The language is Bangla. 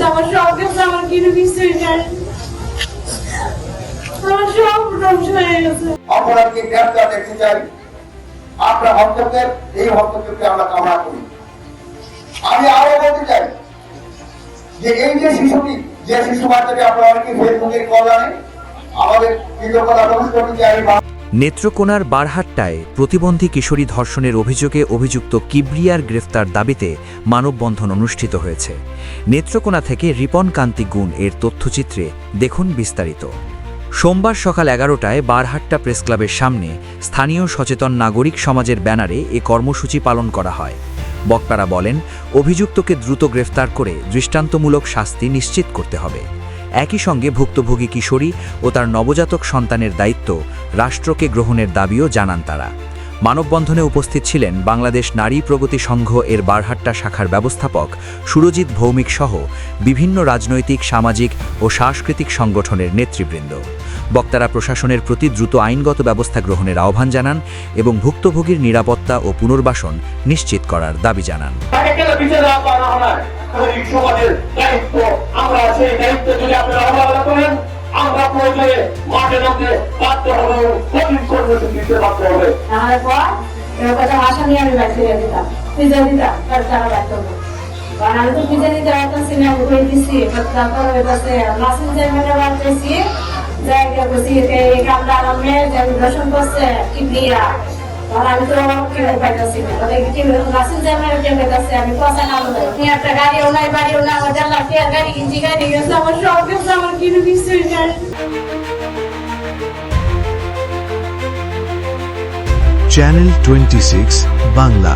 আমার সব গেছে, আমার কিছু কিছুই নাই, আমার সব ধ্বংস হয়ে গেছে। অপরাধকে গ্রেফতার দেখতে চাই। আপনার হস্তক্ষেপ, এই হস্তক্ষেপকে আমরা কামনা করি। আমি আরো বলতে চাই যে এই যে শিশুটি, যে শিশু বাচ্চাটি আপনারা অনেকে ফেসবুকের কল্যাণে আমাদের কৃতজ্ঞতা প্রকাশ করতে চাই। নেত্রকোনার বারহাট্টায় প্রতিবন্ধী কিশোরী ধর্ষণের অভিযোগে অভিযুক্ত কিবরিয়ার গ্রেফতার দাবিতে মানববন্ধন অনুষ্ঠিত হয়েছে। নেত্রকোনা থেকে রিপন কান্তি গুণ এর তথ্যচিত্রে দেখুন বিস্তারিত। সোমবার সকাল 11টায় বারহাট্টা প্রেসক্লাবের সামনে স্থানীয় সচেতন নাগরিক সমাজের ব্যানারে এ কর্মসূচি পালন করা হয়। বক্তারা বলেন, অভিযুক্তকে দ্রুত গ্রেফতার করে দৃষ্টান্তমূলক শাস্তি নিশ্চিত করতে হবে। একই সঙ্গে ভুক্তভোগী কিশোরী ও তার নবজাতক সন্তানের দায়িত্ব রাষ্ট্রকে গ্রহণের দাবিও জানান তারা। মানববন্ধনে উপস্থিত ছিলেন বাংলাদেশ নারী প্রগতি সংঘ এর বারহাট্টা শাখার ব্যবস্থাপক সুরজিৎ ভৌমিক সহ বিভিন্ন রাজনৈতিক, সামাজিক ও সাংস্কৃতিক সংগঠনের নেতৃবৃন্দ। বক্তারা প্রশাসনের প্রতি দ্রুত আইনগত ব্যবস্থা গ্রহণের আহ্বান জানান এবং ভুক্তভোগীর নিরাপত্তা ও পুনর্বাসন নিশ্চিত করার দাবি জানান। আমরা প্রয়োজনে মাঠে নামতে বাধ্য হবো, কঠিন কর্মসূচি দিতে বাধ্য হবে। নাহলে পর এরকম আশা নিয়ে আমি ব্যাগ ফিরে দিতাম, ফিজে দিতাম, তার টাকা ব্যাগ করবো। কারণ আমি তো ফিজে নিতে পারতেছি না, উঠে দিচ্ছি, তারপর হয়ে গেছে নাসিম জায়গাটা বাড়তেছি, জায়গা বসি এই কামটা আমার মেয়ে যে দর্শন করছে কিবরিয়া, তখন আমি তো কেউ পাইতেছি না, নাসিম জায়গাটা কেউ পাইতেছে, আমি পয়সা না বলে একটা গাড়িও নাই, বাড়িও না, আমার জানলা ফের গাড়ি কিনছি, গাড়ি গেছে, আমার সব গেছে, আমার কিছু কিছুই নাই। চ্যানেল 26 বাংলা।